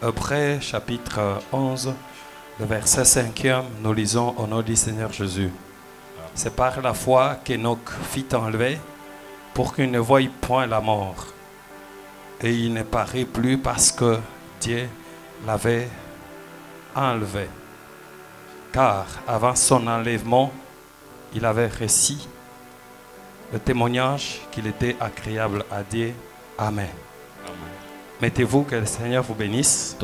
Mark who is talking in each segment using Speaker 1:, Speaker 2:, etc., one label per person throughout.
Speaker 1: Hébreux chapitre 11, le verset 5e, nous lisons au nom du Seigneur Jésus. C'est par la foi qu'Enoch fit enlever pour qu'il ne voie point la mort. Et il ne paraît plus parce que Dieu l'avait enlevé. Car avant son enlèvement, il avait reçu le témoignage qu'il était agréable à Dieu. Amen. Mettez-vous, que le Seigneur vous bénisse.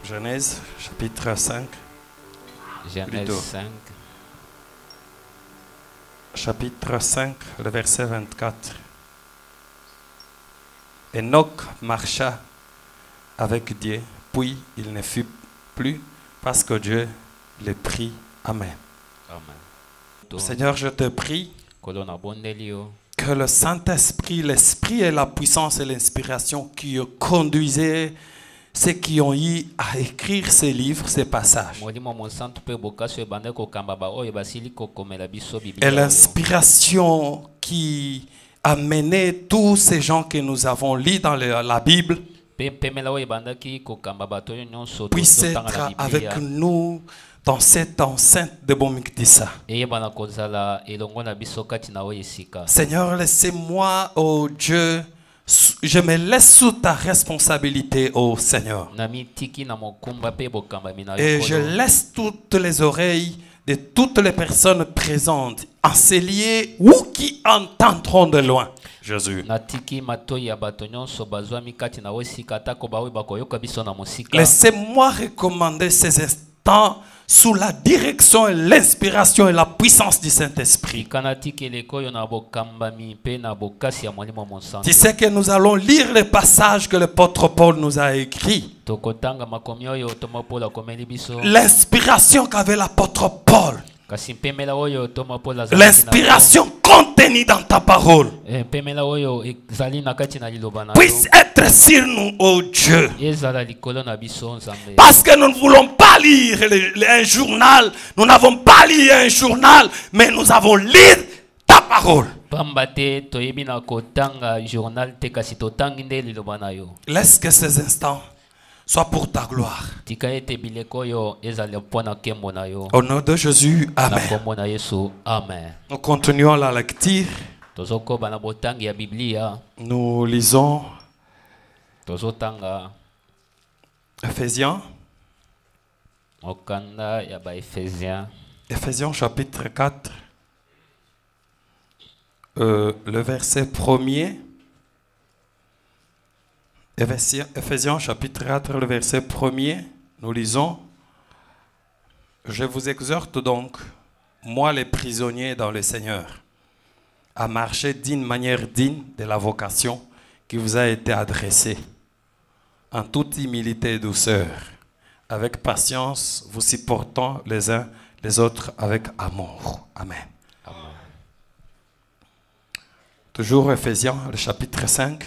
Speaker 1: Genèse chapitre 5.
Speaker 2: Genèse 5.
Speaker 1: Chapitre 5, le verset 24. Enoch marcha avec Dieu, puis il ne fut plus parce que Dieu le prit. Amen.
Speaker 2: Amen.
Speaker 1: Seigneur, je te prie que le Saint-Esprit, l'Esprit et la puissance et l'inspiration qui conduisaient ceux qui ont eu à écrire ces livres, ces passages, et l'inspiration qui a mené tous ces gens que nous avons lus dans la Bible, puisse être avec nous dans cette enceinte de Bomikdissa. Seigneur, laissez-moi, oh Dieu, je me laisse sous ta responsabilité, oh Seigneur. Et je laisse toutes les oreilles de toutes les personnes présentes, enseignées ou qui entendront de loin. Jésus. Laissez-moi recommander ces instants sous la direction et l'inspiration et la puissance du Saint-Esprit. Tu sais que nous allons lire les passages que l'apôtre Paul nous a écrits. L'inspiration qu'avait l'apôtre Paul. L'inspiration contenue dans ta parole puisse être sur nous, oh Dieu. Parce que nous ne voulons pas lire un journal. Nous n'avons pas lu un journal, mais nous avons lu ta parole. Laisse que ces instants soient pour ta gloire. Au nom de Jésus, amen. Nous continuons la lecture. Nous lisons Ephésiens. Ephésiens chapitre 4. Le verset 1er. Ephésiens chapitre 4, le verset 1er, nous lisons: Je vous exhorte donc, moi les prisonniers dans le Seigneur, à marcher d'une manière digne de la vocation qui vous a été adressée, en toute humilité et douceur, avec patience, vous supportant les uns les autres avec amour. Amen. Amen. Toujours Ephésiens, le chapitre 5.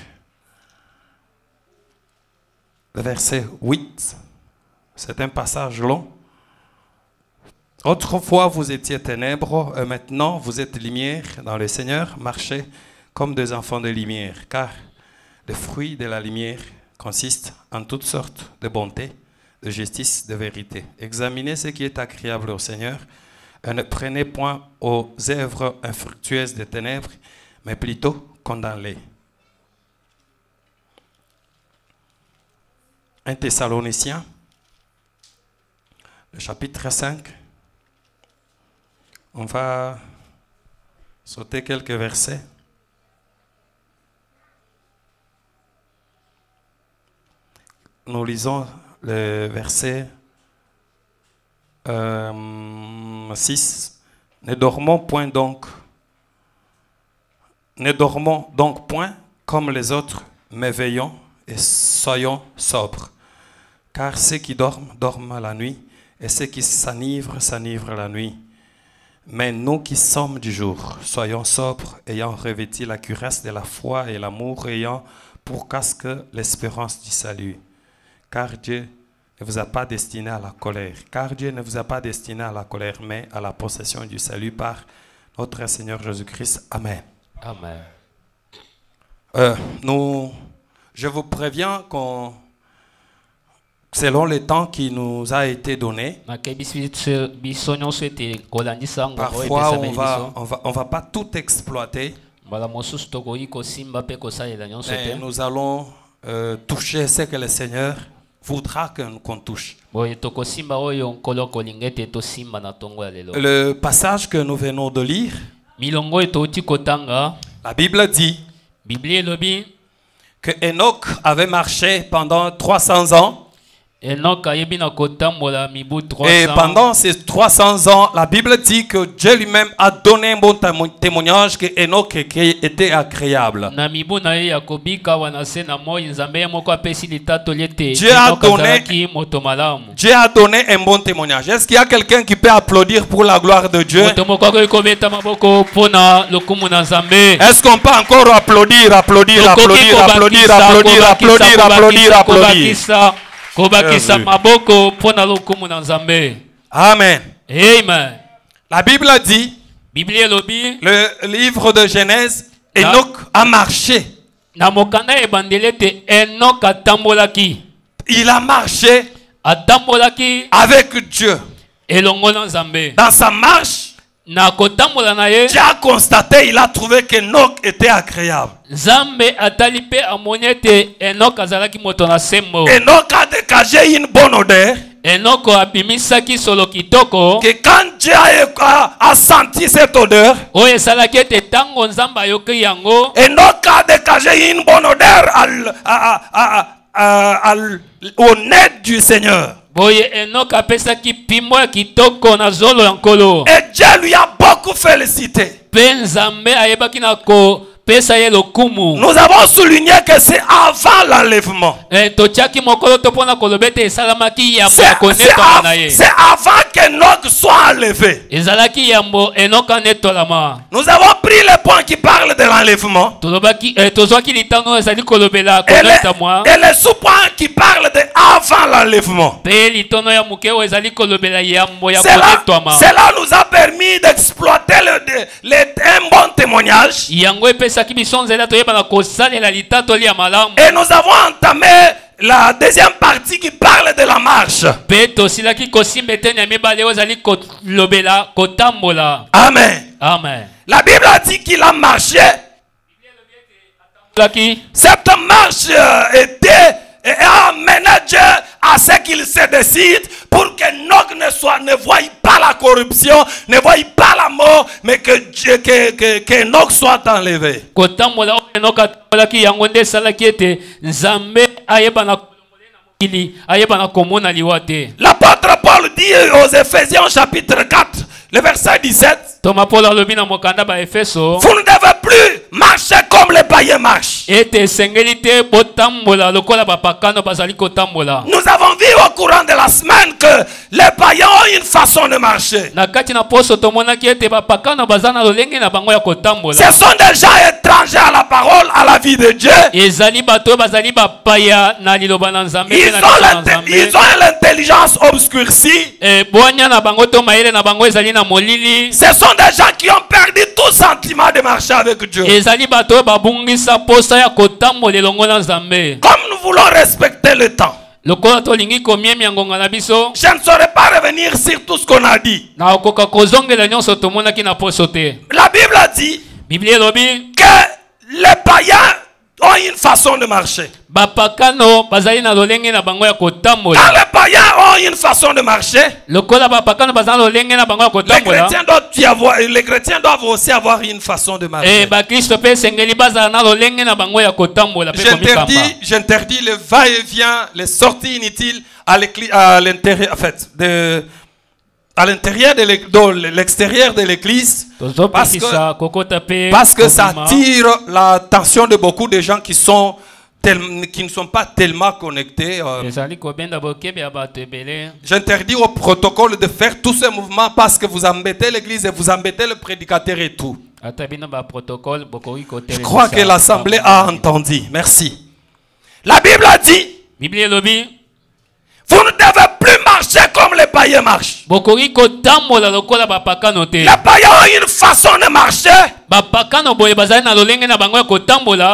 Speaker 1: Le verset 8, c'est un passage long. Autrefois, vous étiez ténèbres, et maintenant, vous êtes lumière dans le Seigneur. Marchez comme des enfants de lumière, car le fruit de la lumière consiste en toutes sortes de bonté, de justice, de vérité. Examinez ce qui est agréable au Seigneur, et ne prenez point aux œuvres infructueuses des ténèbres, mais plutôt condamnez-les. 1 Thessaloniciens, le chapitre 5. On va sauter quelques versets. Nous lisons le verset 6. Ne dormons donc point comme les autres, mais veillons et soyons sobres. Car ceux qui dorment, dorment la nuit, et ceux qui s'enivrent, s'enivrent la nuit. Mais nous qui sommes du jour, soyons sobres, ayant revêtu la cuirasse de la foi et l'amour, ayant pour casque l'espérance du salut. Car Dieu ne vous a pas destiné à la colère. Car Dieu ne vous a pas destiné à la colère, mais à la possession du salut par notre Seigneur Jésus-Christ. Amen.
Speaker 2: Amen.
Speaker 1: Je vous préviens qu'on, selon le temps qui nous a été donné, parfois on va pas tout exploiter. Mais nous allons toucher ce que le Seigneur voudra qu'on touche. Le passage que nous venons de lire, la Bible dit que Enoch avait marché pendant 300 ans. Et pendant ces 300 ans, la Bible dit que Dieu lui-même a donné un bon témoignage que Enoch était agréable. Dieu a donné un bon témoignage. Est-ce qu'il y a quelqu'un qui peut applaudir pour la gloire de Dieu? Est-ce qu'on peut encore applaudir? Amen.
Speaker 3: Amen.
Speaker 1: La Bible dit, le livre de Genèse, Enoch a marché. Il a marché avec Dieu. Dans sa marche, Dieu a constaté, il a trouvé qu'Enoch était agréable. Enoch a dégagé une bonne odeur. Que quand Dieu a senti cette odeur, Enoch a dégagé une bonne odeur au nez du Seigneur. Et Dieu lui a beaucoup félicité. Nous avons souligné que c'est avant l'enlèvement. C'est avant qu'Enoch soit enlevé. Nous avons pris le point qui parle de l'enlèvement. Et le sous-point qui parle de avant l'enlèvement. Cela nous a permis d'exploiter un bon témoignage. Et nous avons entamé la deuxième partie qui parle de la marche. Amen.
Speaker 3: Amen.
Speaker 1: La Bible a dit qu'il a marché. Cette marche a amené Dieu à ce qu'il se décide pour que Enoch ne voie pas la corruption, ne voie pas la mort, mais que Enoch soit enlevé. L'apôtre Paul dit aux Éphésiens chapitre 4, le verset 17, vous ne devez plus marcher comme les païens marchent. Nous avons vu au courant de la semaine que les païens ont une façon de marcher. Ce sont des gens étrangers à la parole, à la vie de Dieu. Ils ont l'intelligence obscurcie. Ce sont des gens qui ont perdu tout sentiment de marcher avec Dieu. Comme nous voulons respecter le temps, je ne saurais pas revenir sur tout ce qu'on a dit. La Bible a dit que les païens ont une façon de marcher. Quand les païens ont une façon de marcher, les chrétiens doivent aussi avoir une façon de marcher. J'interdis le va-et-vient, les sorties inutiles à l'intérieur, en fait, à l'intérieur de l'extérieur de l'église, parce que ça attire l'attention de beaucoup de gens qui ne sont pas tellement connectés. J'interdis au protocole de faire tous ces mouvements parce que vous embêtez l'église et vous embêtez le prédicateur et tout. Je crois que l'assemblée a entendu. Merci. La Bible a dit, vous ne devez plus marcher comme les païens marchent. Les païens ont une façon de marcher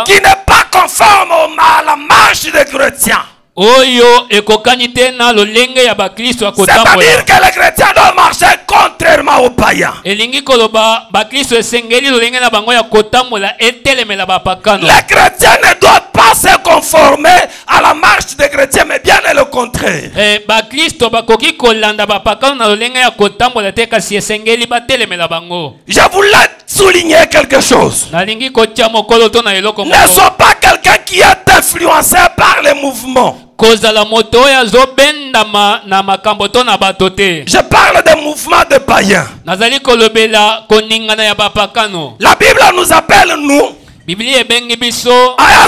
Speaker 1: qui n'est pas conforme à la marche des chrétiens.
Speaker 2: Oyo ekokani te na lolenge ya bakristo akotambola.
Speaker 1: C'est-à-dire que les chrétiens doivent marcher contrairement aux païens.
Speaker 2: Elingi koloba bakristo esengeli lolenge na bango ya kotambola etelemela bapakano.
Speaker 1: Les chrétiens ne doivent pas se conformer à la marche des chrétiens, mais bien le contraire.
Speaker 2: Bakristo bakoki kolanda bapakano na lolenge ya kotambola te kasi esengeli batelemela bango.
Speaker 1: Je voulais souligner quelque chose.
Speaker 2: Nalingi kotia mokolo to na eloko
Speaker 1: Ne
Speaker 2: moko.
Speaker 1: sois pas quelqu'un qui est influencé par les mouvements.
Speaker 2: Kozala moto ya zobendama na makambo to na bato te.
Speaker 1: Je parle des mouvements de païens.
Speaker 2: Nazali kolobela koningana ya bapakano.
Speaker 1: La Bible nous appelle, nous,
Speaker 2: Biblia ebengi biso
Speaker 1: à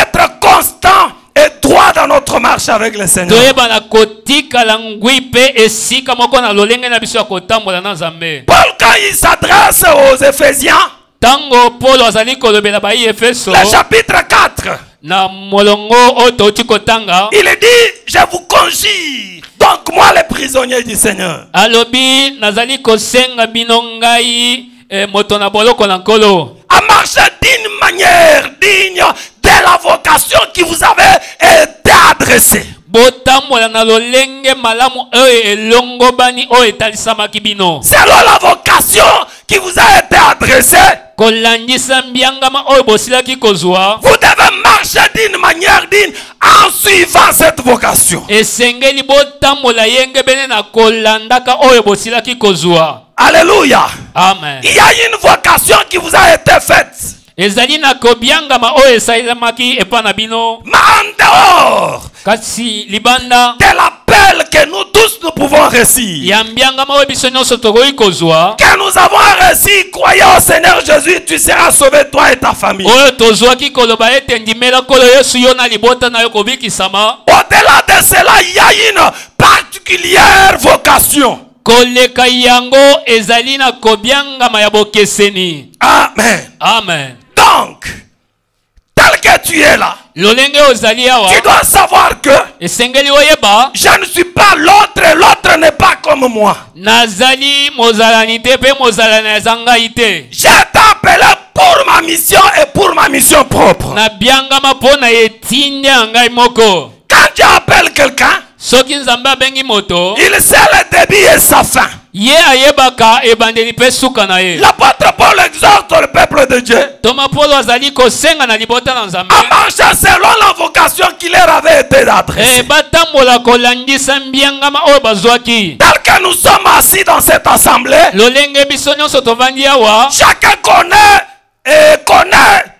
Speaker 1: être constant et droit dans notre marche avec le Seigneur.
Speaker 2: toyeba na kotikala ngwi pe esika moko na lolenge na biso ya kotambola na Nzambe.
Speaker 1: Paul, quand il s'adresse aux Éphésiens,
Speaker 2: Tango Paulo azali kolobela ba Efeso
Speaker 1: le chapitre 4,
Speaker 2: na molongo oto chikotanga
Speaker 1: il dit, je vous conjure, donc moi les prisonniers du Seigneur,
Speaker 2: alobi nazali kosenga bino ngai moto na boloko na nkolo
Speaker 1: à marcher d'une manière digne de la vocation qui vous avait été adressée.
Speaker 2: botambola na lolenge malamu oyo elongobani oyo etalisamaki bino
Speaker 1: Selon la vocation qui vous a été adressée,
Speaker 2: kolandisa mbiangama oyo bosilaki kozwa
Speaker 1: vous devez marcher d'une manière digne en suivant cette vocation.
Speaker 2: esengeli botambola yenge bene na kolandaka oyo bosilaki kozwa.
Speaker 1: Alléluia.
Speaker 2: Amen.
Speaker 1: Il y a une vocation qui vous a été faite.
Speaker 2: Ezali na kobiangama oyo esalemaki epa na bino
Speaker 1: Mais en dehors
Speaker 2: kasi libanda
Speaker 1: de l'appel que nous tous nous pouvons réussir,
Speaker 2: ya mbiangama oyo biso nyonso tokoki kozwa
Speaker 1: que nous avons réussi, croyant au Seigneur Jésus, tu seras sauvé, toi et ta famille.
Speaker 2: oyo tozwaki koloba ete ndimela kolo yesu yo na libota na yo kobikisama.
Speaker 1: Au-delà de cela, il y a une particulière vocation.
Speaker 2: Koleka yango ezali na kobiangama ya bokeseni.
Speaker 1: Amen.
Speaker 2: Amen.
Speaker 1: Donc, tel que tu es là,
Speaker 2: Lolenge ozali awa
Speaker 1: tu dois savoir que
Speaker 2: esengeli oyeba
Speaker 1: je ne suis pas l'autre et l'autre n'est pas comme moi.
Speaker 2: nazali mozalani te pe mozalani ezangai te.
Speaker 1: J'ai été appelé pour ma mission et pour ma mission propre.
Speaker 2: Na biangama pona etinde ngai moko.
Speaker 1: Quand tu appelles quelqu'un,
Speaker 2: Soki Nzambe abengi moto
Speaker 1: il sait le début et sa fin.
Speaker 2: ye ayebaka ebandeli pe suka na ye.
Speaker 1: L'apôtre Paul exhorte le peuple de Dieu
Speaker 2: Toma Paulo azali kosenga na libota na Nzambe
Speaker 1: à marcher selon la vocation qui leur avait été adressée.
Speaker 2: batambola kolandisa mbiangama oyo bazwaki.
Speaker 1: Tel que nous sommes assis dans cette assemblée,
Speaker 2: Lolenge biso nyonso tovandi awa
Speaker 1: chacun connaît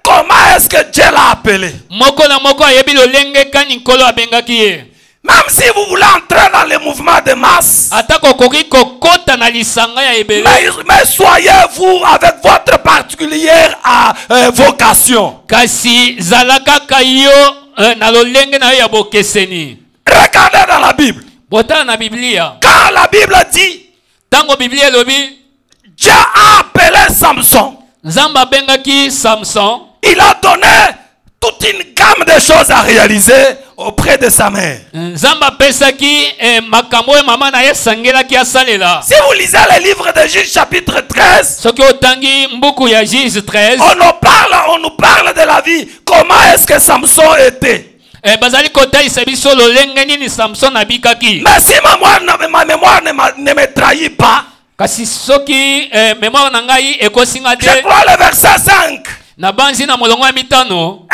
Speaker 1: comment est-ce que Dieu l'a appelé.
Speaker 2: moko na moko ayebi lolenge kani nkolo abengaki ye.
Speaker 1: Même si vous voulez entrer dans les mouvements de masse,
Speaker 2: Atako koki kokota na lisanga ya ebele.
Speaker 1: mais soyez vous avec votre particulière vocation.
Speaker 2: Kasi zalaka kayo na lolenge na yo ya bokeseni.
Speaker 1: Regardez dans la Bible.
Speaker 2: Bota na Biblia.
Speaker 1: Quand la Bible dit,
Speaker 2: Tango Biblia elobi
Speaker 1: Dieu a appelé Samson,
Speaker 2: Nzambe abengaki Samson.
Speaker 1: il a donné toute une gamme de choses à réaliser auprès de sa mère.
Speaker 2: Nzambe apesaki makambo ya mama na ye sangelaki asalela.
Speaker 1: Si vous lisez le livre de Juge chapitre 13,
Speaker 2: Soki otangi mbuku ya Juge 13
Speaker 1: on nous parle de la vie. Comment est-ce que Samson était?
Speaker 2: bazali kotalisa biso lolenge nini Samson abikaki.
Speaker 1: Mais si ma mémoire ne me trahit pas,
Speaker 2: Kasi soki mémoire na ngai ekosinga
Speaker 1: je
Speaker 2: te
Speaker 1: crois le verset 5.
Speaker 2: na banzi na molongo ya mitano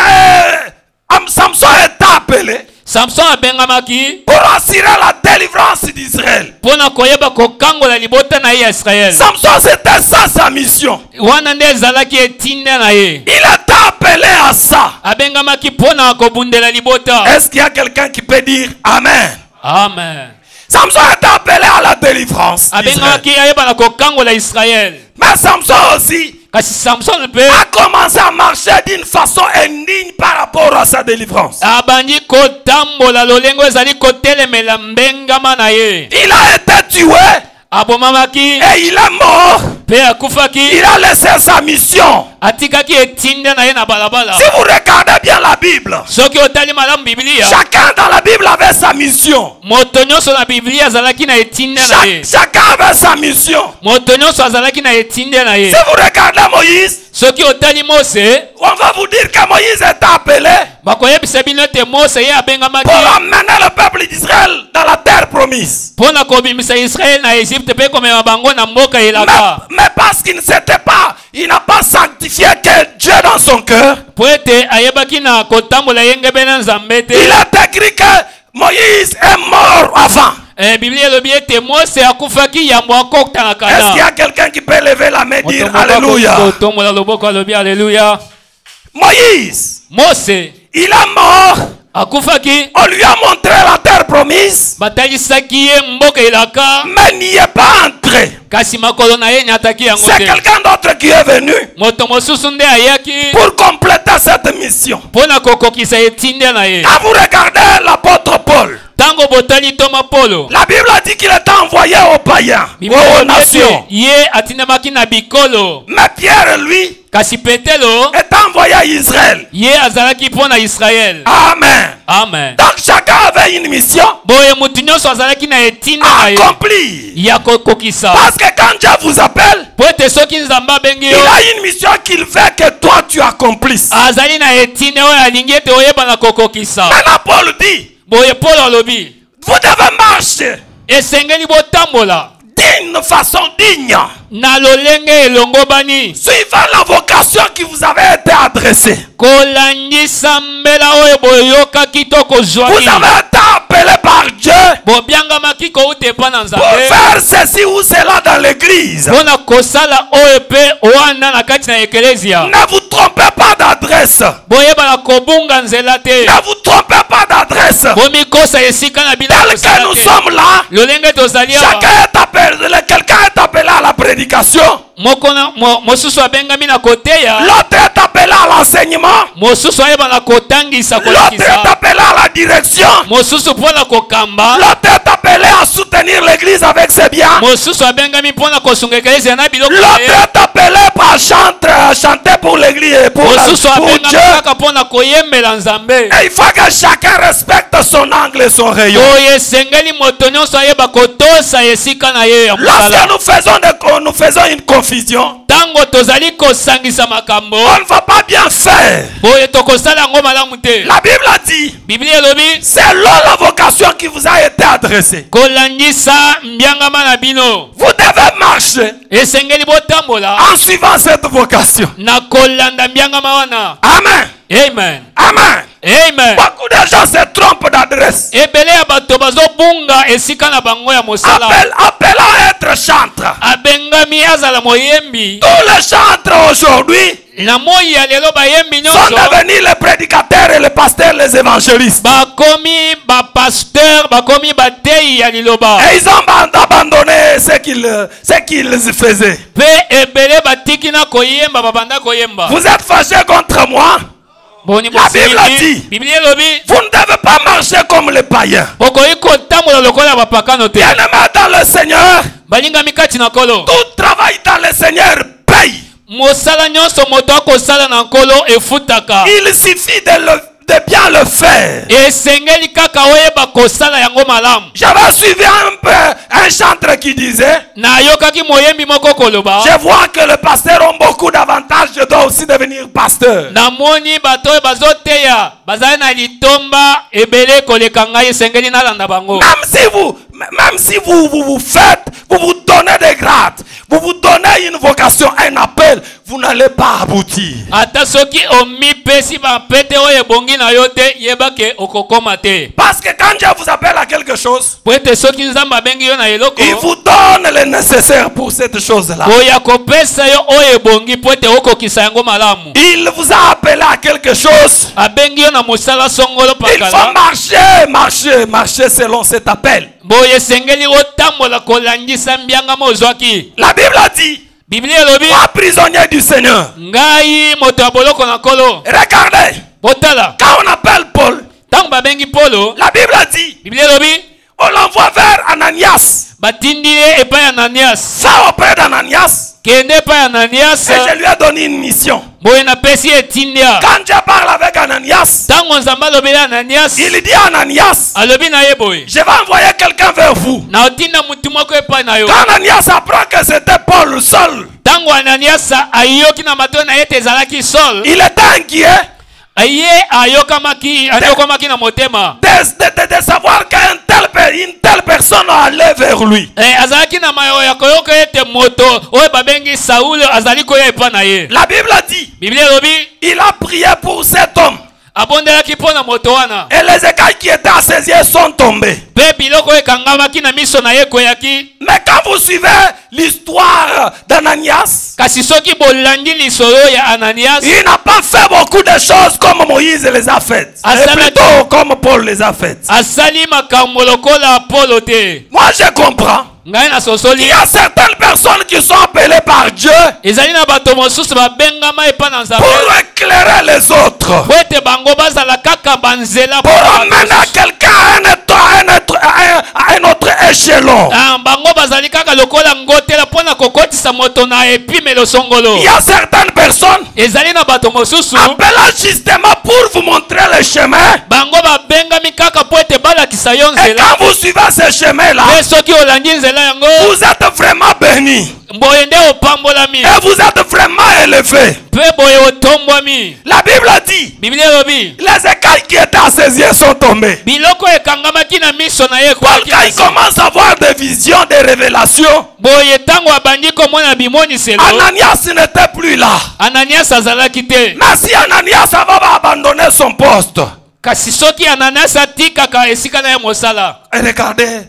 Speaker 1: Samson est appelé
Speaker 2: Samson abengamaki
Speaker 1: pour assurer la délivrance d'Israël.
Speaker 2: pona koyeba kokangola libota na ye ya Israel.
Speaker 1: Samson, c'était ça sa mission.
Speaker 2: Wana nde ezalaki etinde na ye.
Speaker 1: Il est appelé à ça.
Speaker 2: Abengamaki pona kobundela libota.
Speaker 1: Est-ce qu'il y a quelqu'un qui peut dire Amen?
Speaker 2: Amen.
Speaker 1: Samson est appelé à la délivrance d'Israël.
Speaker 2: Abengamaki ayeba na kokangola Israel.
Speaker 1: Mais Samson aussi
Speaker 2: Kasi Samson pe
Speaker 1: a commencé à marcher d'une façon indigne par rapport à sa délivrance.
Speaker 2: abandi kotambola lolengo ezali kotelemela mbengama na ye.
Speaker 1: Il a été tué
Speaker 2: Abomamaki
Speaker 1: et il est mort Il a laissé sa mission. Si vous regardez bien la Bible, chacun dans la Bible avait sa mission. Chacun avait sa mission. Si vous regardez Moïse, on va vous dire que Moïse est appelé pour amener le peuple d'Israël dans la terre promise. Mais parce qu'il ne s'était pas, il n'a pas sanctifié que Dieu dans son cœur, il est écrit que Moïse est mort avant. Est-ce qu'il y a quelqu'un qui peut lever la main et dire Alléluia? Moïse, il est mort. On lui a montré la terre promise, mais n'y est pas entré. C'est quelqu'un d'autre qui est venu pour compléter cette mission. Quand vous regardez l'apôtre Paul, la Bible a dit qu'il était envoyé aux païens, aux nations. Mais Pierre, lui, est envoyé à Israël. Amen. Donc chacun avait une mission à accomplir. Parce que quand Dieu vous appelle, il a une mission qu'il veut que toi tu accomplisses. Maintenant Paul dit, vous devez marcher d'une façon digne, suivant la vocation qui vous avait été adressée. Vous avez été appelé par Dieu pour faire ceci ou cela dans l'église. Ne vous trompez pas d'adresse. Ne vous trompez pas d'adresse. Tel que nous sommes là, quelqu'un est appelé à la prédication. L'autre est appelé à l'enseignement. L'autre est appelé à la direction. L'autre est appelé à soutenir l'église avec ses biens. L'autre est appelé à chanter pour l'église et pour Dieu. Et il faut que chacun respecte son angle et son rayon. Lorsque nous faisons une confusion, on ne va pas bien faire. La Bible a dit, c'est la vocation qui vous a été adressée. Vous devez marcher en suivant cette vocation. Amen. Beaucoup de gens se trompent d'adresse. Appelant à être chantre. Tous les chantres aujourd'hui sont devenus les prédicateurs et les pasteurs, les évangélistes. Et ils ont abandonné ce qu'ils faisaient. Vous êtes fâchés contre moi? La Bible a dit, vous ne devez pas marcher comme les païens. Bien-aimés dans le Seigneur, tout travail dans le Seigneur paye. Il suffit de bien le faire. J'avais suivi un chanteur qui disait, je vois que les pasteurs ont beaucoup d'avantages, je dois aussi devenir pasteur. Même si vous faites, vous vous donnez des grades, vous vous donnez une vocation, un appel, vous n'allez pas aboutir. Parce que quand Dieu vous appelle à quelque chose, il vous donne le nécessaire pour cette chose-là. Il vous a appelé à quelque chose. Il faut marcher selon cet appel. La Bible a dit, toi prisonnier du Seigneur. Regardez, quand on appelle Paul, la Bible a dit, on l'envoie vers Ananias. Ça auprès d'Ananias.
Speaker 2: Kende pa Ananias.
Speaker 3: Et je lui ai donné une mission.
Speaker 2: Boye na pesi etindia.
Speaker 3: Quand Dieu parle avec Ananias,
Speaker 2: Tango nzamba lobi na Ananias.
Speaker 3: il dit à Ananias,
Speaker 2: Alobi na ye boye.
Speaker 3: je vais envoyer quelqu'un vers vous.
Speaker 2: Na otinda mutu moko epa na yo.
Speaker 3: Quand Ananias apprend que c'était Paul seul,
Speaker 2: Tango Ananias ayoki na mato na ye tezalaki sol.
Speaker 3: il était inquiet
Speaker 2: Aye ayokamaki na motema.
Speaker 3: de savoir qu'une telle personne allait vers lui.
Speaker 2: Azalaki na mayo ya koyoka ete moto oyo babengi Saul azali koya epa na ye.
Speaker 3: La Bible dit,
Speaker 2: Biblia lobi
Speaker 3: il a prié pour cet homme.
Speaker 2: abondelaki mpo na moto wana.
Speaker 3: Et les écailles qui étaient à ses yeux sont tombées.
Speaker 2: Pe biloko ekangamaki na miso na ye koyaki.
Speaker 3: Mais quand vous suivez l'histoire d'Ananias,
Speaker 2: Kasi soki bolandi lisolo ya Ananias,
Speaker 3: il n'a pas fait beaucoup de choses comme Moïse les a faites. Et plutôt comme Paul les a faites.
Speaker 2: asali makambo lokola Apolo te.
Speaker 3: Moi je comprends.
Speaker 2: Ngai na
Speaker 3: Il
Speaker 2: sosoli.
Speaker 3: y a certaines personnes qui sont appelées par Dieu
Speaker 2: Ezali na bato mosusu babengama epa na Nzambe.
Speaker 3: pour éclairer les autres.
Speaker 2: Po ete bango bazala kaka banzela
Speaker 3: Pour amener quelqu'un à un autre échelon.
Speaker 2: bango bazali kaka lokola ngotela mpo na kokotisa moto na epimelo songolo.
Speaker 3: Il y a certaines personnes
Speaker 2: Ezali na bato mosusu
Speaker 3: appelées justement pour vous montrer le chemin.
Speaker 2: bango babengami kaka po ete balakisa yo
Speaker 3: Et
Speaker 2: nzela.
Speaker 3: quand vous suivez ce chemin-là,
Speaker 2: Pe soki olandi nzela yango
Speaker 3: vous êtes vraiment bénis.
Speaker 2: boye nde opambolami.
Speaker 3: Et vous êtes vraiment élevés.
Speaker 2: Pe boye otombwami.
Speaker 3: La Bible dit,
Speaker 2: Biblia elobi
Speaker 3: les écailles qui étaient à ses yeux sont tombées.
Speaker 2: biloko ekangamaki na miso na ye
Speaker 3: Paul, quand il commence à avoir des visions, des révélations,
Speaker 2: boye ntango abandi komona bimoniselo
Speaker 3: Ananias n'était plus là.
Speaker 2: Ananias azalaki te.
Speaker 3: Mais si Ananias va abandonner son poste,
Speaker 2: Kasi soki Ananias atikaka esika na ye mosala,
Speaker 3: et regardez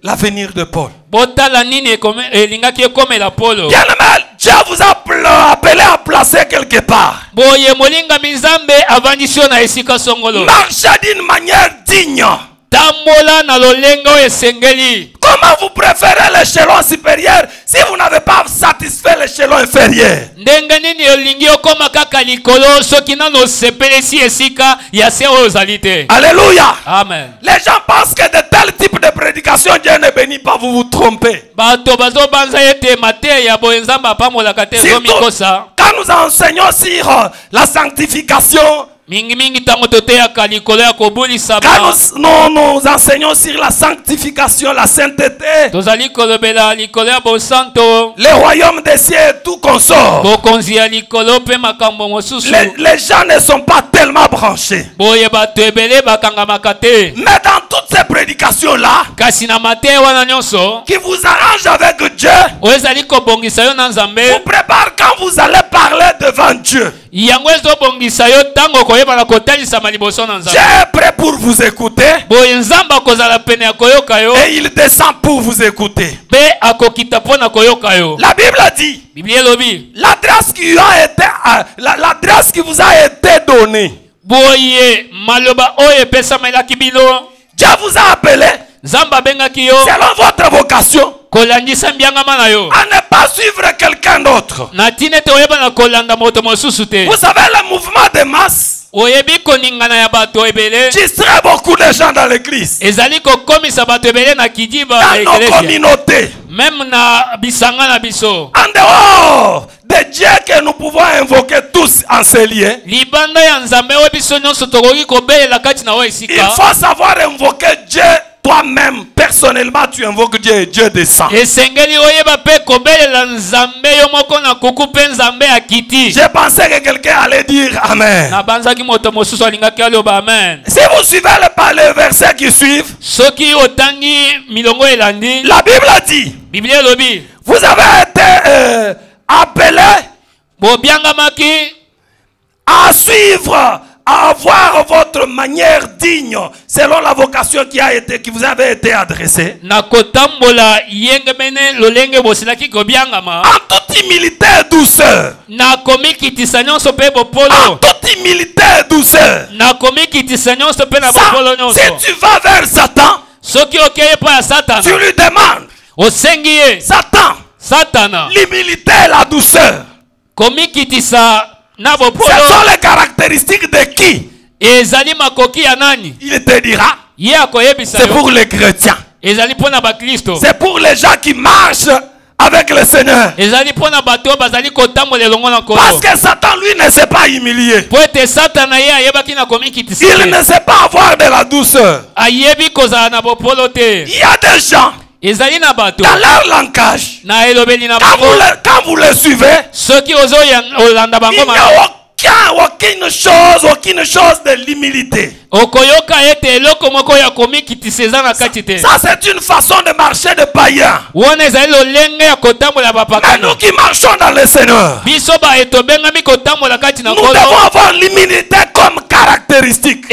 Speaker 3: l'avenir de Paul.
Speaker 2: botala nini elingaki ekomela Polo.
Speaker 3: Bien aimé, Dieu vous a appelé à placer quelque part.
Speaker 2: Boye molingami Nzambe avandisi yo na esika songolo.
Speaker 3: Marchez d'une manière digne.
Speaker 2: Tambola na lolengo esengeli.
Speaker 3: Comment vous préférez l'échelon supérieur si vous n'avez pas satisfait l'échelon inférieur?
Speaker 2: Ndenge nini olingi okoma kaka likolo soki nano osepelisi esika ya se oyo ozali te.
Speaker 3: Alléluia.
Speaker 2: Amen.
Speaker 3: Les gens pensent que de tels types de prédications, Dieu ne bénit pas, vous vous trompez.
Speaker 2: Bato bazobanza ete mate ya boye Nzambe apambolaka te zomikosa.
Speaker 3: Quand nous enseignons sur la sanctification,
Speaker 2: Mingi tango toteyaka likolo ya kobulisa ba.
Speaker 3: quand nous enseignons sur la sanctification, la sainteté,
Speaker 2: Tozali kolobela likolo ya bosanto.
Speaker 3: le royaume des cieux et tout consort,
Speaker 2: Bokonzi ya likolo pe makambo mosusu.
Speaker 3: les gens ne sont pas tellement branchés.
Speaker 2: Boye bato ebele bakangamaka te.
Speaker 3: Mais dans toutes ces prédications-là,
Speaker 2: Kasi na mate wana nyonso
Speaker 3: qui vous arrangent avec Dieu,
Speaker 2: oyo ezali kobongisa yo na Nzambe.
Speaker 3: vous prépare quand vous allez parler devant Dieu.
Speaker 2: Yango ezobongisa yo ntango koyebana kotalisama liboso na
Speaker 3: Dieu
Speaker 2: Nzambe.
Speaker 3: est prêt pour vous écouter
Speaker 2: Boye Nzambe akozala pene ya koyoka yo
Speaker 3: et il descend pour vous écouter.
Speaker 2: pe akokita mpo na koyoka yo.
Speaker 3: La Bible dit,
Speaker 2: Biblia elobi
Speaker 3: l'adresse qui vous a été donnée,
Speaker 2: boye maloba oyo epesamelaki bino.
Speaker 3: Dieu vous a appelé
Speaker 2: Nzambe abengaki yo
Speaker 3: selon votre vocation
Speaker 2: kolandisa mbiangama na yo
Speaker 3: à ne pas suivre quelqu'un d'autre.
Speaker 2: na tina ete oyebana kolanda moto mosusu te.
Speaker 3: Vous savez, le mouvement de masse
Speaker 2: Oyebi koningana ya bato ebele
Speaker 3: distrait beaucoup de gens dans l'église,
Speaker 2: ezali kokomisa bato ebele na kidiba ya
Speaker 3: dans nos
Speaker 2: eklesia.
Speaker 3: communautés,
Speaker 2: Même na bisanga na biso
Speaker 3: en dehors de Dieu que nous pouvons invoquer tous en ce lieu.
Speaker 2: libanda ya Nzambe oyo biso nyonso tokoki kobelela kati na oyo
Speaker 3: Il
Speaker 2: esika.
Speaker 3: faut savoir invoquer Dieu. Toi-même, personnellement, tu invoques Dieu et Dieu descend.
Speaker 2: Esengeli oyeba pe kobelela Nzambe yo moko na kuku pe Nzambe akiti.
Speaker 3: J'ai pensé que quelqu'un allait dire Amen.
Speaker 2: Na banzaki moto mosusu alingaki aloba amen.
Speaker 3: Si vous suivez les versets qui suivent,
Speaker 2: Soki otangi milongo elandi
Speaker 3: la Bible dit,
Speaker 2: Biblia elobi
Speaker 3: vous avez été appelés
Speaker 2: bobiangamaki
Speaker 3: à suivre, à avoir votre manière digne selon la vocation qui vous avait été adressée.
Speaker 2: na kotambola yengemene lolenge bosilaki kobiangama
Speaker 3: En toute humilité et douceur.
Speaker 2: na komikitisa nyonso pe
Speaker 3: En
Speaker 2: bopolo
Speaker 3: toute humilité et douceur.
Speaker 2: na komikitisa nyonso pe na
Speaker 3: Ça,
Speaker 2: bopolo nyonso.
Speaker 3: si tu vas vers Satan,
Speaker 2: Soki okei epai ya
Speaker 3: tu
Speaker 2: Satana
Speaker 3: lui demandes,
Speaker 2: osengi ye
Speaker 3: Satan,
Speaker 2: Satana
Speaker 3: l'humilité et la douceur,
Speaker 2: komikitisa na
Speaker 3: ce
Speaker 2: bopolo
Speaker 3: sont les caractéristiques de qui?
Speaker 2: ezali makoki ya nani?
Speaker 3: Il te dira,
Speaker 2: Ye akoyebisa
Speaker 3: c'est
Speaker 2: yo
Speaker 3: pour les chrétiens.
Speaker 2: ezali mpo na bakristo.
Speaker 3: C'est pour les gens qui marchent avec le Seigneur. Parce que Satan, lui, ne s'est pas humilié. Il ne sait pas avoir de la douceur. Il y a des gens, dans leur langage, quand vous les suivez, il n'y a aucune chose de l'humilité. Ça, c'est une façon de marcher de païen. Mais nous qui marchons dans le Seigneur, nous devons avoir l'humilité comme caractéristique.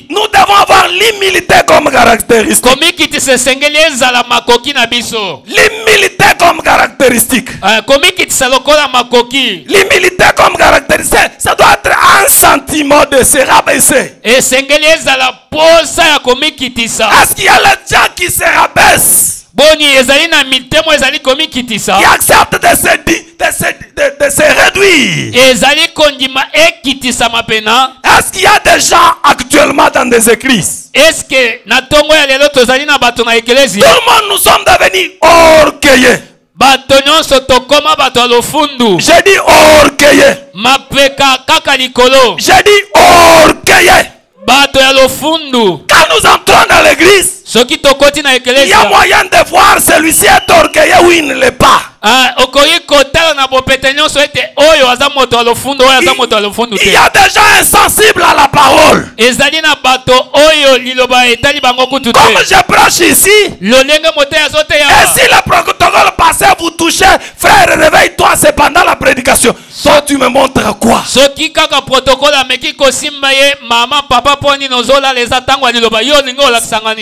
Speaker 3: Nous devons avoir l'humilité comme caractéristique. L'humilité comme caractéristique. L'humilité comme caractéristique, ça doit être un sentiment de se rabaisser. Est-ce qu'il y a les gens qui se rabaissent, qui acceptent de se réduire? Est-ce qu'il y a des gens actuellement dans des églises? Tout le monde, nous sommes devenus orgueilleux. J'ai dit orgueilleux. J'ai dit orgueilleux. Quand nous entrons dans l'église, il y a moyen de voir celui-ci est orgueilleux ou il ne l'est pas. Il y a des gens insensibles à la parole. Comme je prêche ici, et si le protocole passé vous touchez, frère, réveille-toi, c'est pendant la prédication. Toi, tu me montres quoi?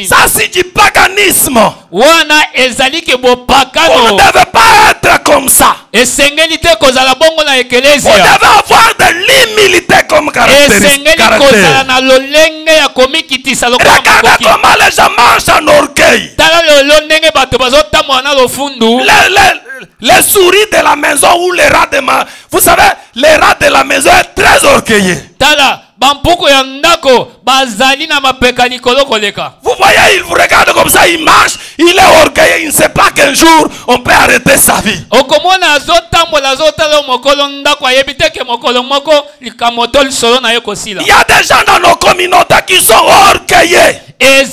Speaker 3: Ça, c'est du paganisme. Vous ne devez pas être comme ça. Vous devez avoir de l'humilité comme caractéristique. Regardez comment les gens marchent en orgueil. Les souris de la maison ou les rats de ma... Vous savez, les rats de la maison est très orgueilleux. Vous voyez, il vous regarde comme ça, il marche, il est orgueilleux, il ne sait pas qu'un jour on peut arrêter sa vie. Il y a des gens dans nos communautés qui sont orgueilleux. Ils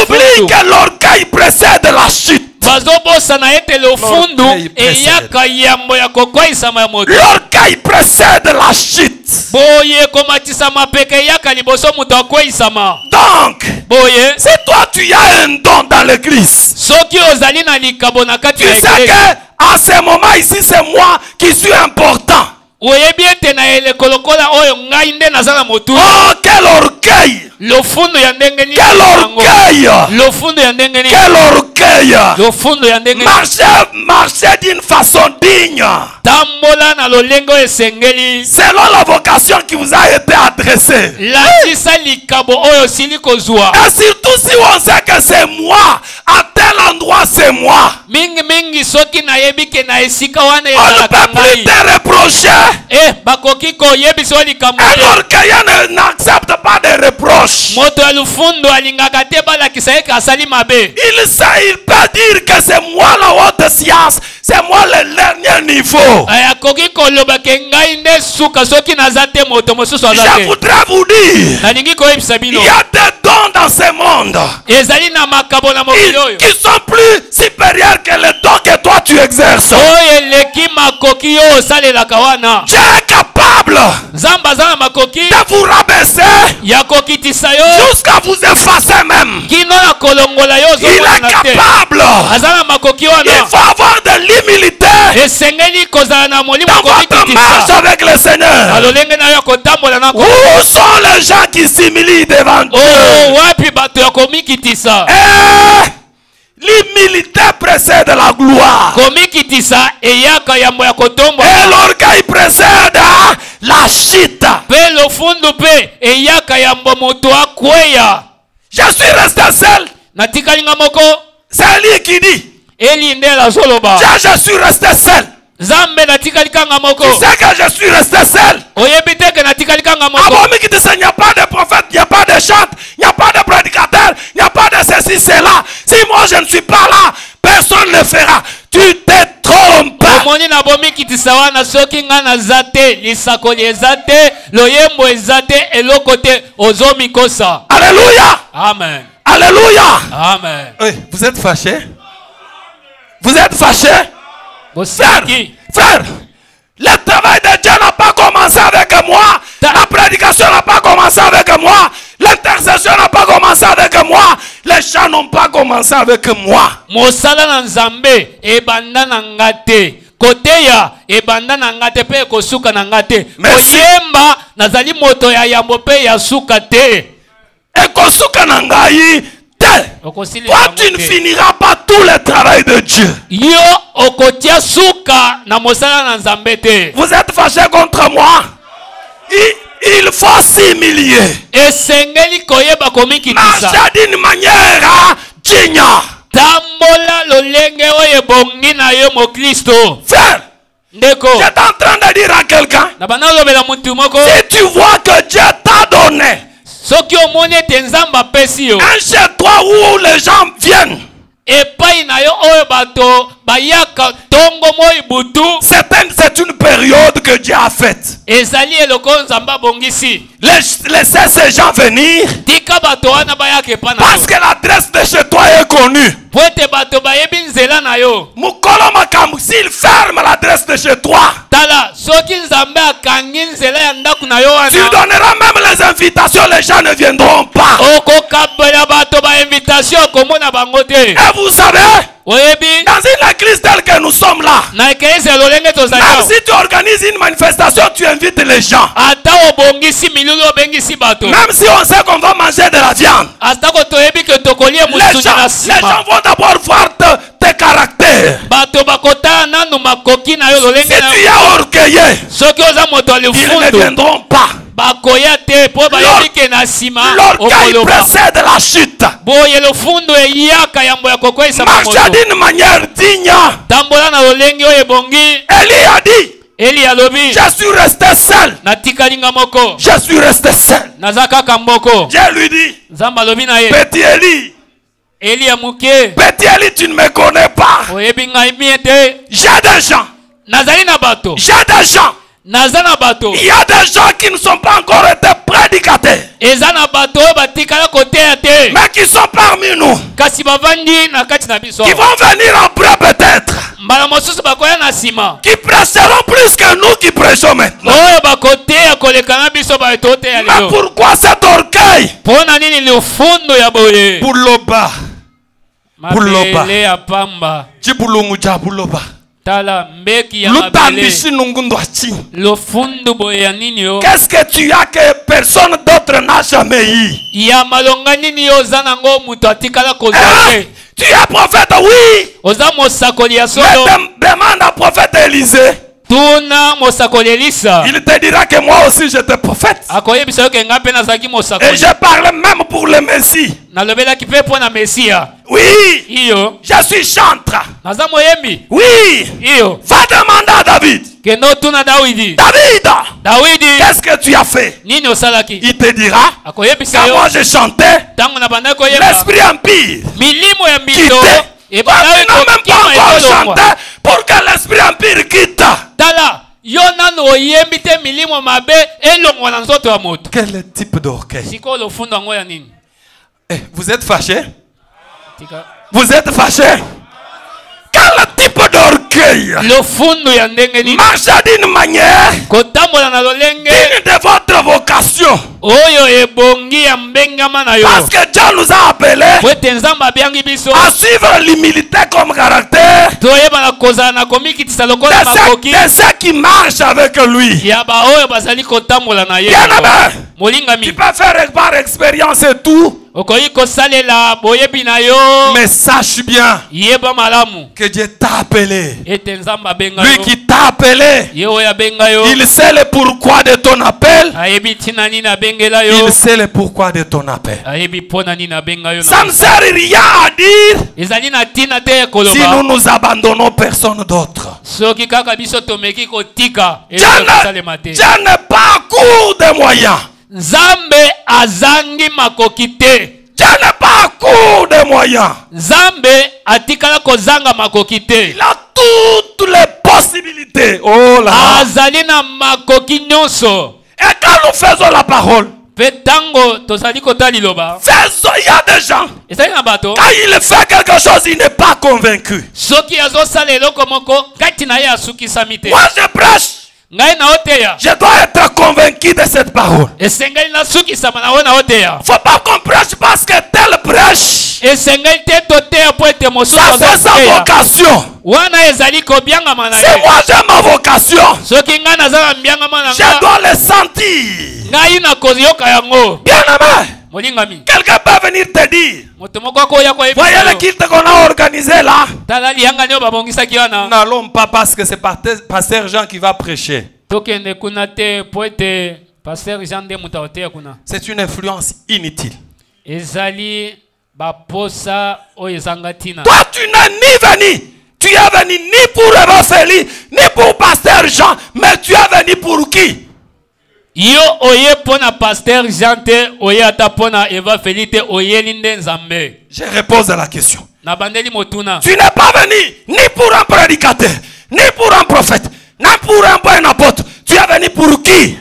Speaker 3: oublient que l'orgueil précède la chute. L'orgueil précède la chute. Donc, si toi tu as un don dans l'église, tu sais que à ce moment ici c'est moi qui suis important. Oh, quel orgueil! Quel orgueil! Marcher d'une façon digne. Selon la vocation qui vous a été adressée. Et surtout si on sait que c'est moi, à tel endroit c'est moi. On ne peut plus te reprocher. Un orgueilleux n'accepte pas de reproches. Il peut dire que c'est moi la haute science, c'est moi le dernier niveau. Je voudrais vous dire, il y a des dons dans ce monde qui sont plus supérieurs que les dons que toi tu exerces. Dieu est capable de vous rabaisser jusqu'à vous effacer même. Il est capable. Il faut avoir de l'humilité dans votre marche avec le Seigneur. Où sont les gens qui s'humilient devant Dieu? L'humilité précède la gloire. Et l'orgueil précède la chute. Je suis resté seul. C'est lui qui dit. Je suis resté seul. Tu sais que je suis resté seul. Il n'y a pas de prophète, il n'y a pas de chante, il n'y a pas de prédicateur. je ne suis pas là, personne ne le fera. Tu te trompes. Alléluia.
Speaker 2: Amen.
Speaker 3: Alléluia.
Speaker 2: Amen.
Speaker 3: Oui, vous êtes fâchés? Vous êtes fâchés? Frère, frère, le travail de Dieu n'a pas commencé avec moi. La prédication n'a pas commencé avec moi. L'intercession n'a pas commencé avec moi. Les chants n'ont pas commencé avec moi.
Speaker 2: Mosala na Nzambe ebanda na ngate. Koteya ebanda na ngate pe kosuka na ngate. Koyemba nazali moto ya yambo pe ya suka te.
Speaker 3: Et kosuka na ngai te. Toi tu ne finiras pas tout le travail de Dieu.
Speaker 2: Yo okotia suka na mosala na Nzambe te.
Speaker 3: Vous êtes fâchés contre moi? Il faut s'humilier. Marcher d'une manière digne. Frère, j'étais en train de dire à quelqu'un, si tu vois que Dieu t'a donné un chez toi où les gens viennent, c'est une période que Dieu a faite. Laissez ces gens venir parce que l'adresse de chez toi est connue. S'il ferme l'adresse de chez toi, tu donneras même les invitations, les gens ne viendront pas. Et vous savez, dans une église telle que nous sommes là, même si tu organises une manifestation, tu invites les gens. Même si on sait qu'on va manger de la viande, les gens vont d'abord voir tes caractères. Si tu es orgueilleux, ils ne viendront pas. L'orgueil précède la chute. Marche d'une manière digne. Élie a dit, je suis resté seul. Je suis resté seul. Dieu lui dit, petit Élie, petit Élie, tu ne me connais pas. J'ai des gens. J'ai des gens. Il y a des gens qui ne sont pas encore été prédicateurs, mais qui sont parmi nous, qui vont venir après peut-être, qui prêcheront plus que nous qui prêchons maintenant. Mais pourquoi cet orgueil? Bouloba. Qu'est-ce que tu as que personne d'autre n'a jamais eu? Tu es prophète, oui. Mais demande à prophète Élisée. Il te dira que moi aussi j'étais prophète. Et je parle même pour le Messie. Oui, je suis chantre. Oui, va demander à David. David, qu'est-ce que tu as fait? Il te dira, quand moi je chantais, l'esprit empire quittait. Tu n'as même pas encore chanté pour que l'esprit empire quitte. Quel type d'orgueil? Vous êtes fâchés? Vous êtes fâchés? Quel type d'orgueil? Marchez d'une manière digne de votre vocation. Parce que Dieu nous a appelés à suivre l'humilité comme caractère de ceux qui marchent avec lui. Bien aimé, tu peux faire par expérience et tout. Mais sache bien que Dieu t'a appelé. Lui qui t'a appelé, il sait le pourquoi de ton appel. Il sait le pourquoi de ton appel. Ça ne sert rien à dire si nous nous abandonnons personne d'autre. Dieu n'est pas à court de moyens. Dieu n'est pas à court de moyens.
Speaker 2: Nzambe atikala kozanga makoki te.
Speaker 3: Il a toutes les possibilités. Oh là.
Speaker 2: Azali na makoki nyonso.
Speaker 3: Et quand nous faisons la parole,
Speaker 2: Petango tozali kota liloba.
Speaker 3: faisons, il y a des gens,
Speaker 2: Ezali na bato.
Speaker 3: quand il fait quelque chose, il n'est pas convaincu.
Speaker 2: Soki azosala eloko moko kati na ye asukisami te.
Speaker 3: Moi je prêche.
Speaker 2: Ngai na oteya.
Speaker 3: Je dois être convaincu de cette parole.
Speaker 2: Esengeli nasukisama na we na oteya.
Speaker 3: Faut pas qu'on prêche parce que tel prêche.
Speaker 2: Esengeli te toteya po ete mosusu
Speaker 3: Ça c'est sa
Speaker 2: azoteya.
Speaker 3: vocation.
Speaker 2: Wana ezali kobiangama na
Speaker 3: Si
Speaker 2: ye.
Speaker 3: moi j'ai ma vocation,
Speaker 2: Soki ngai naza na mbiangama na
Speaker 3: je
Speaker 2: nga.
Speaker 3: dois le sentir.
Speaker 2: Ngai na koyoka yango.
Speaker 3: Bien aimé,
Speaker 2: Molingami.
Speaker 3: quelqu'un peut venir te dire,
Speaker 2: Moto moko akoya
Speaker 3: voyez
Speaker 2: koyebisa
Speaker 3: le
Speaker 2: yo.
Speaker 3: culte qu'on a organisé là.
Speaker 2: Tala liyangani oyo babongisaki wana.
Speaker 3: N'allons pas parce que c'est pasteur Jean qui va prêcher.
Speaker 2: Tokende kuna te po ete pasteur Jean nde moto aoteya kuna.
Speaker 3: C'est une influence inutile.
Speaker 2: Ezali baposa oyo ezanga ntina.
Speaker 3: Toi, tu n'es ni venu. Tu es venu ni pour Eva Feli, ni pour pasteur Jean, mais tu es venu pour qui?
Speaker 2: Yo oye pona pasteur Jean te oye ata pona Eva Feli te oyeli nde Nzambe.
Speaker 3: Je repose la question.
Speaker 2: Na bandeli motuna.
Speaker 3: Tu n'es pas venu ni pour un prédicateur, ni pour un prophète, ni pour un bon apôtre. Tu es venu pour qui?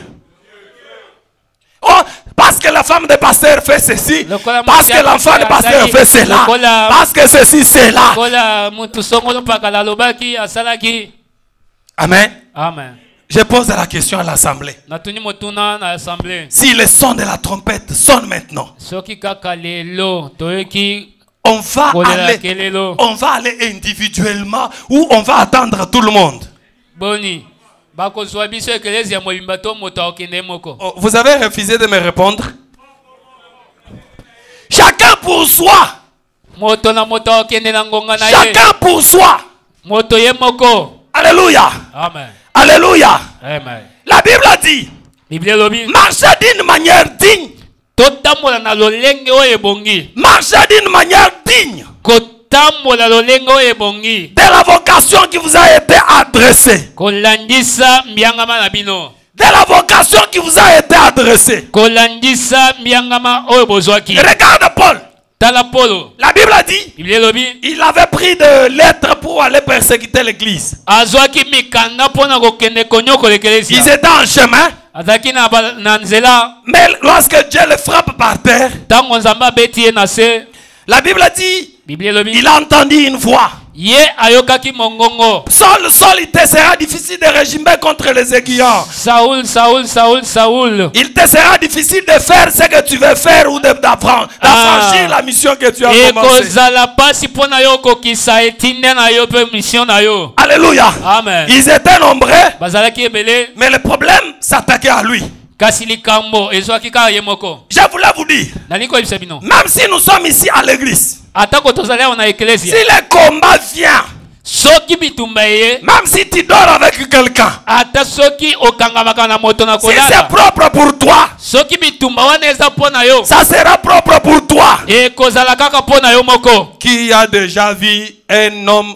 Speaker 3: Oh, parce que la femme de pasteur fait ceci, parce que l'enfant de pasteur fait cela, parce que ceci, c'est là.
Speaker 2: Kola mutu songolo pakala lobaki asalaki.
Speaker 3: Amen.
Speaker 2: Amen.
Speaker 3: Je pose la question à l'assemblée.
Speaker 2: Natuni motuna na assemblée.
Speaker 3: Si le son de la trompette sonne maintenant,
Speaker 2: Soki kaka lelo toyeki
Speaker 3: on va
Speaker 2: kolela kelelo.
Speaker 3: aller individuellement ou on va attendre tout le monde.
Speaker 2: Boni. Bakozwa biso ekelezi ya molimba to moto akende moko.
Speaker 3: Oh, vous avez refusé de me répondre. Chacun pour soi.
Speaker 2: Moto na moto akende na ngonga na ye.
Speaker 3: Chacun pour soi.
Speaker 2: Moto ye moko.
Speaker 3: Alléluia.
Speaker 2: Amen.
Speaker 3: Alléluia.
Speaker 2: Amen.
Speaker 3: La Bible a dit,
Speaker 2: Bible lobi.
Speaker 3: marchez d'une manière digne.
Speaker 2: Totambola na lolenge oyo ebongi.
Speaker 3: Marchez d'une manière digne
Speaker 2: Kotambola lolenge oyo ebongi.
Speaker 3: de la vocation qui vous a été adressée.
Speaker 2: Kolandisa mbiangama na bino.
Speaker 3: De la vocation qui vous a été adressée.
Speaker 2: Kolandisa mbiangama oyo bozwaki.
Speaker 3: Regarde Paul.
Speaker 2: Tala Polo.
Speaker 3: La Bible a dit,
Speaker 2: Bible lobi.
Speaker 3: il avait pris de lettres pour aller persécuter l'église.
Speaker 2: Azwaki mikanda pona kokende konyoko lekelesi.
Speaker 3: Ils étaient en chemin.
Speaker 2: Azaki na nzela.
Speaker 3: Mais lorsque Dieu le frappe par terre,
Speaker 2: Tango nzamba beti ye na se.
Speaker 3: la Bible a dit,
Speaker 2: Bible lobi.
Speaker 3: il a entendu une voix.
Speaker 2: Ye ayokaki mongongo.
Speaker 3: Saul, il te sera difficile de régimer contre les aiguillons.
Speaker 2: Saoul.
Speaker 3: Il te sera difficile de faire ce que tu veux faire ou d'affranchir la mission que tu as commencée.
Speaker 2: Ekozala pasi pona yo kokisa etinde na yo pe mission na yo.
Speaker 3: Alléluia.
Speaker 2: Amen.
Speaker 3: Ils étaient nombreux,
Speaker 2: Bazalaki ebele.
Speaker 3: mais le problème s'attaquait à lui.
Speaker 2: Kasi likambo ezwaki kaka ye moko.
Speaker 3: Je voulais vous dire,
Speaker 2: Naliko yebisa bino.
Speaker 3: même si nous sommes ici à l'église,
Speaker 2: Atako tozali awa na
Speaker 3: si
Speaker 2: eklesia.
Speaker 3: le combat vient,
Speaker 2: Soki bitumba ye.
Speaker 3: même si tu dors avec quelqu'un,
Speaker 2: Ata soki okangamaka na moto na
Speaker 3: si c'est
Speaker 2: kolala.
Speaker 3: propre pour toi,
Speaker 2: Soki bitumba wana eza pona yo.
Speaker 3: ça sera propre pour toi.
Speaker 2: Ekozala kaka pona yo moko.
Speaker 3: Qui a déjà vu un homme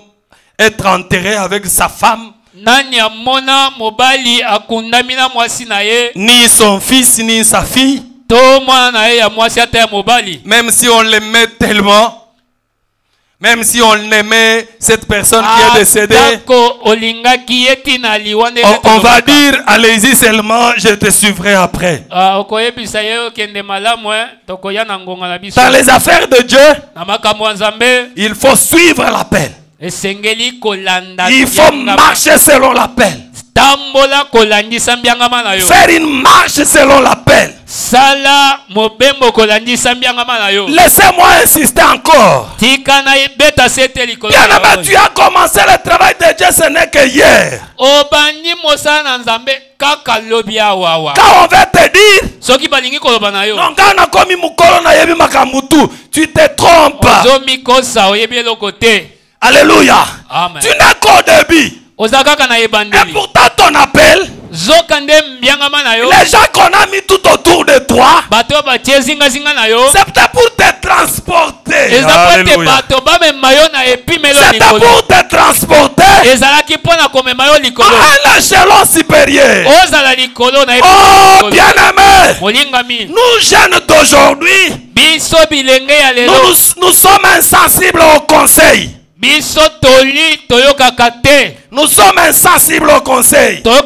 Speaker 3: être enterré avec sa femme,
Speaker 2: Nani amona mobali akundami na mwasi na ye.
Speaker 3: ni son fils, ni sa fille,
Speaker 2: To mwana na ye ya mwasi ata ya mobali.
Speaker 3: même si on l'aimait tellement, même si on aimait cette personne qui est décédée,
Speaker 2: Atako olingaki eti na liwande.
Speaker 3: on va dire, allez-y seulement, je te suivrai après.
Speaker 2: Okoyebisa ye okende malamu tokoya na ngonga na biso.
Speaker 3: Dans les affaires de Dieu,
Speaker 2: Na makambo ya Nzambe
Speaker 3: il faut suivre l'appel.
Speaker 2: esengeli kolanda.
Speaker 3: Il faut marcher selon l'appel.
Speaker 2: Tambola kolandisa mbiangama na yo.
Speaker 3: Faire une marche selon l'appel.
Speaker 2: Sala mobembo kolandisa mbiangama na yo.
Speaker 3: Laissez-moi insister encore.
Speaker 2: Tika na beta sete likolo.
Speaker 3: Bien aimé, tu as commencé le travail de Dieu, ce n'est que hier.
Speaker 2: Obandi mosala na Nzambe kaka lobi awawa.
Speaker 3: Quand on va te dire,
Speaker 2: Soki balingi koloba na yo.
Speaker 3: non, quand on a commis mukolo na yebi makamutu, tu te trompes.
Speaker 2: Ozomi kosa oyebi eloko te.
Speaker 3: Alléluia.
Speaker 2: Amen.
Speaker 3: Tu n'es qu'au début.
Speaker 2: Ozakaka na
Speaker 3: Et
Speaker 2: ebandeli.
Speaker 3: pourtant ton appel, Les gens qu'on a mis tout autour de toi, c'est peut-être pour te transporter. C'est pour te transporter à un échelon supérieur. Oh, bien-aimé, nous jeunes d'aujourd'hui, nous sommes insensibles au conseil. Nous sommes insensibles au conseil. Va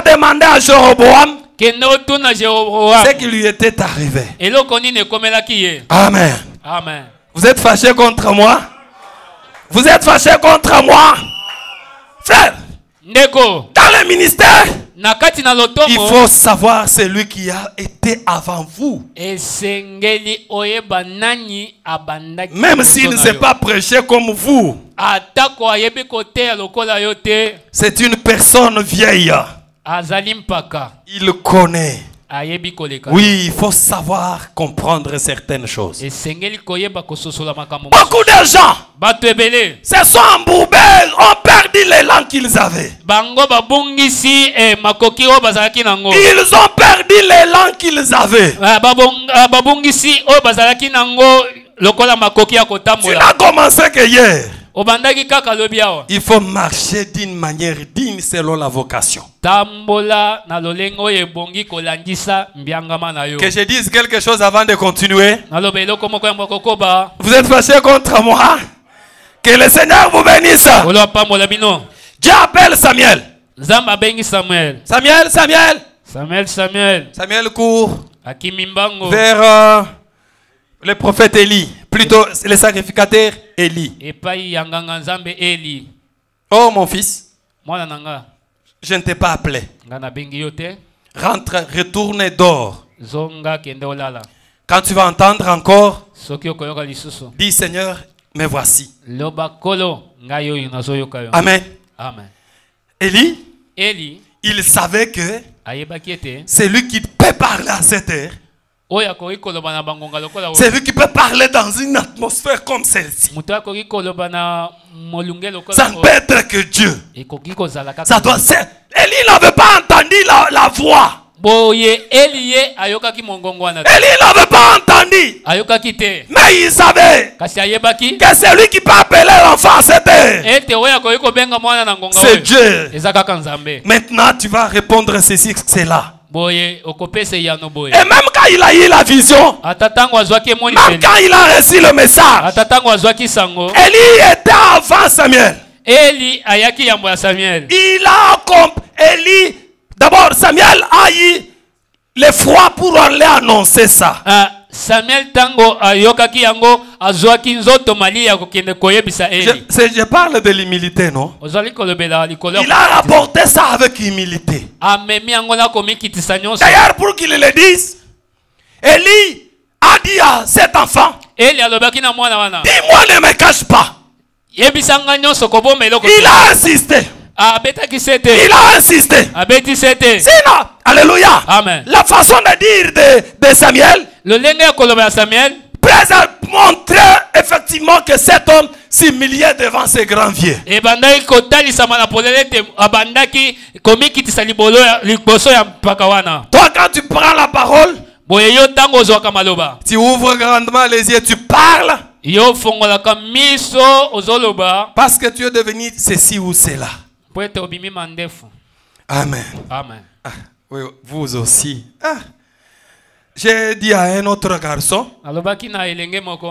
Speaker 3: demander à Jéroboam ce qui lui était arrivé. Amen.
Speaker 2: Amen.
Speaker 3: Vous êtes fâchés contre moi? Vous êtes fâchés contre moi? Frère, dans le ministère, il faut savoir celui qui a été avant vous. Même s'il ne s'est pas prêché comme vous, c'est une personne vieille. Il connaît. Oui, il faut savoir comprendre certaines choses. Beaucoup de gens se sont embourbés, ont perdu l'élan qu'ils avaient. Ils ont perdu l'élan qu'ils avaient. Tu n'as commencé que hier. Il faut marcher d'une manière digne selon la vocation. Que je dise quelque chose avant de continuer. Vous êtes fâchés contre moi? Que le Seigneur vous bénisse. Dieu appelle Samuel. Samuel court vers le prophète Élie. Plutôt le sacrificateur Élie. Oh mon fils, je ne t'ai pas appelé. Rentre, retourne et dors. Quand tu vas entendre encore, dis Seigneur, me voici. Amen. Élie, il savait que c'est lui qui peut parler à cette heure. C'est lui qui peut parler dans une atmosphère comme celle-ci. Ça ne peut être que Dieu. Ça doit ser. Élie n'avait pas entendu la voix. Élie n'avait pas entendu. Mais il savait que c'est lui qui peut appeler l'enfant à cette heure. C'est Dieu. Maintenant tu vas répondre ceci, c'est là. Et même quand il a eu la vision, même quand il a reçu le message, Élie était avant Samuel. Il a Élie, d'abord Samuel a eu l'effroi pour aller annoncer ça.
Speaker 2: Samuel tango ayokaki yango azwaki nzoto mali ya kokende koyebisa Eli.
Speaker 3: Je parle de l'humilité, non? Il a rapporté ça avec humilité. D'ailleurs, pour qu'il le dise, Eli a dit à cet enfant, dis-moi, ne me cache pas. Il a insisté. Il a insisté. Sinon, alléluia.
Speaker 2: Amen.
Speaker 3: La façon de dire de Samuel montrer effectivement que cet homme s'humiliait devant ses grands vieux. Toi, quand tu prends la parole, tu ouvres grandement les yeux, tu parles. Parce que tu es devenu ceci ou cela. Amen.
Speaker 2: Amen.
Speaker 3: Ah, oui, vous aussi. Ah. J'ai dit à un autre garçon,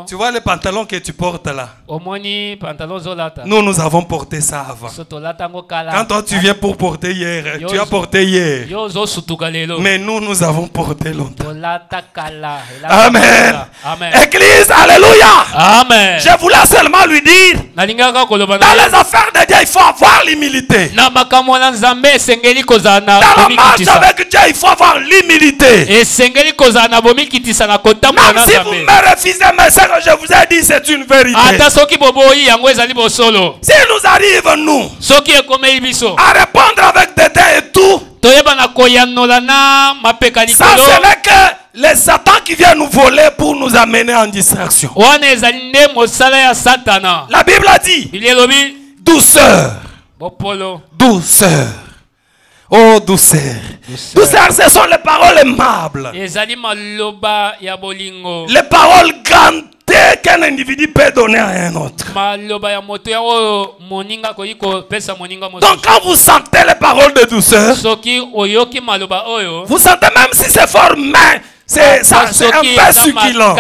Speaker 3: tu vois les pantalons que tu portes là. Nous avons porté ça avant. Quand toi tu viens pour porter hier, tu as porté hier. Mais nous avons porté longtemps. Amen.
Speaker 2: Amen.
Speaker 3: Église, alléluia.
Speaker 2: Amen.
Speaker 3: Je voulais seulement lui dire, dans les affaires de Dieu, il faut avoir l'humilité. Dans la marche avec Dieu, il faut avoir l'humilité. Même si vous me refusez, mais ce que je vous ai dit, c'est une vérité. Si nous arrivons, nous, à répondre avec dédain et tout, ça ce n'est que les satans qui viennent nous voler pour nous amener en distraction. La Bible a dit douceur. Douceur. Oh, douceur. Douceur, ce sont les paroles aimables. Les paroles gantées qu'un individu peut donner à un autre. Donc quand vous sentez les paroles de douceur, vous sentez même si c'est fort, mais c'est un peu succulent.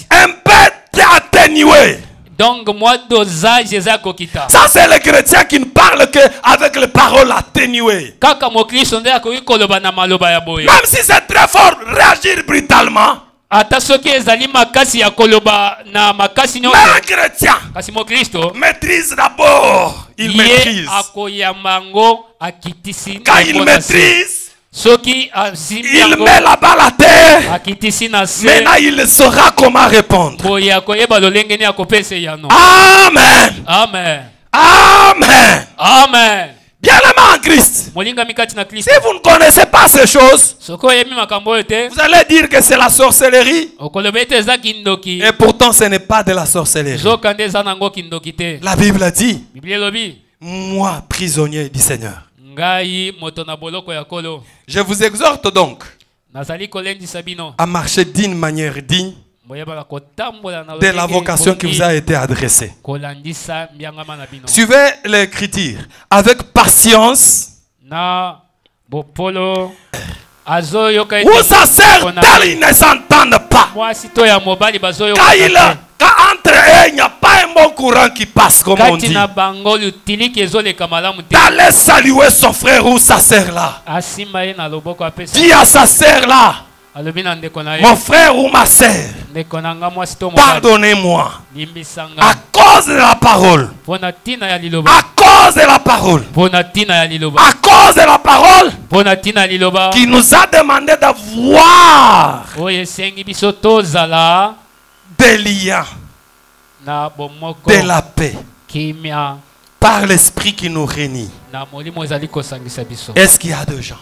Speaker 3: Un peu atténué.
Speaker 2: Donc, moi, dosage,
Speaker 3: ça, c'est le chrétien qui ne parle qu'avec les paroles atténuées. Même si c'est très fort, réagir brutalement. Mais un chrétien maîtrise d'abord. Il maîtrise. Quand il maîtrise, il met la balle à terre. Maintenant il saura comment répondre. Amen.
Speaker 2: Amen.
Speaker 3: Amen.
Speaker 2: Amen.
Speaker 3: Bien-aimé en Christ. Si vous ne connaissez pas ces choses, vous allez dire que c'est la sorcellerie. Et pourtant ce n'est pas de la sorcellerie. La Bible dit, moi prisonnier du Seigneur. Je vous exhorte donc à marcher d'une manière digne de la vocation qui vous a été adressée. Suivez l'écriture avec patience. Où ça sert tel ils ne s'entendent pas. Quand entre eux, il n'y a pas un bon courant qui passe, comme on dit. D'aller saluer son frère ou sa sœur là. Dis à sa sœur là, mon frère ou ma sœur, pardonnez-moi. À cause de la parole. À cause de la parole. À cause de la parole qui nous a demandé d'avoir des liens, de la paix, par l'esprit qui nous réunit. Est-ce qu'il y a des gens?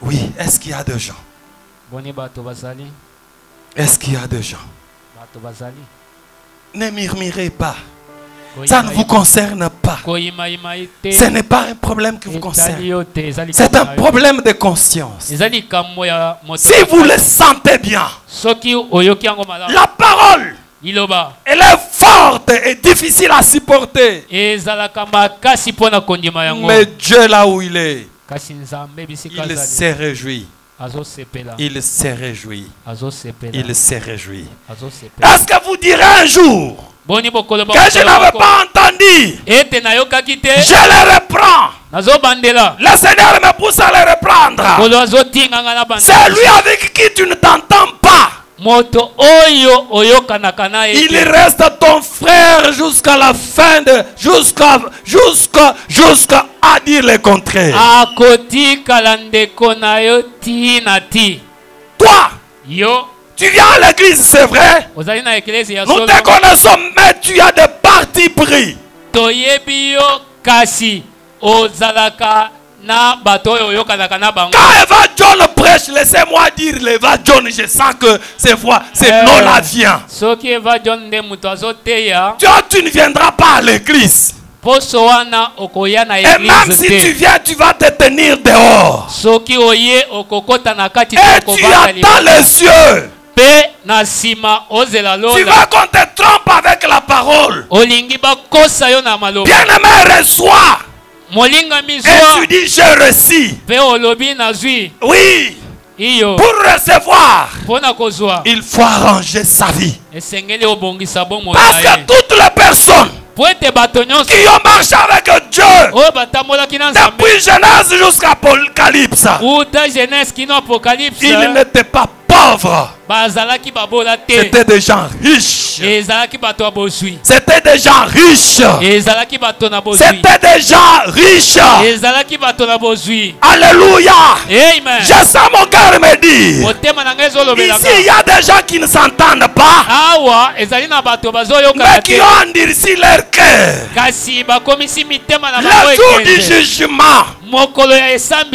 Speaker 3: Oui, est-ce qu'il y a des gens? Est-ce qu'il y a des gens? Ne murmurez pas. Ça ne vous concerne pas. Ce n'est pas un problème qui vous concerne. C'est un problème de conscience. Si vous le sentez bien, la parole, elle est forte et difficile à supporter. Mais Dieu là où il est, il se réjouit. Il se réjouit. Il se réjouit. Est-ce que vous direz un jour que je n'avais pas entendu? Je le reprends. Le Seigneur me pousse à le reprendre. C'est lui avec qui tu ne t'entends pas. Il reste ton frère jusqu'à la fin de jusqu'à dire le contraire. Toi, tu viens à l'église, c'est vrai. Nous te connaissons, mais tu as des partis pris. Quand Eva John prêche, laissez-moi dire l'Eva John, je sens que c'est non la vient. Toi, tu ne viendras pas à l'église. Et même si tu viens, tu vas te tenir dehors. Et tu attends les cieux. Tu vas qu'on te trompe avec la parole. Bien-aimé, reçois. Et tu dis je reçus. Oui. Pour recevoir, il faut arranger sa vie. Parce que toutes les personnes qui ont marché avec Dieu depuis Genèse jusqu'à Apocalypse, ils n'étaient pas pauvres. C'était des gens riches. C'était des gens riches. C'était des gens riches. Alléluia. Je sens mon cœur me dire, ici il y a des gens qui ne s'entendent pas, mais qui ont endurci leur cœur. Le jour du jugement,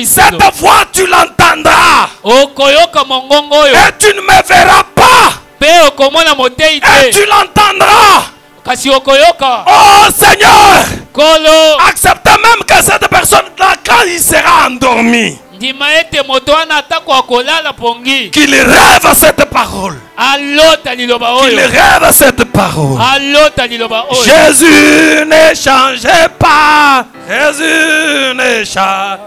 Speaker 3: cette voix tu l'entendras. Et tu ne me verras pas. Et tu l'entendras. Oh Seigneur, Acceptez même que cette personne-là, quand il sera endormi, qu'il rêve cette parole. Qu'il rêve cette parole. Jésus ne changeait pas. Jésus ne change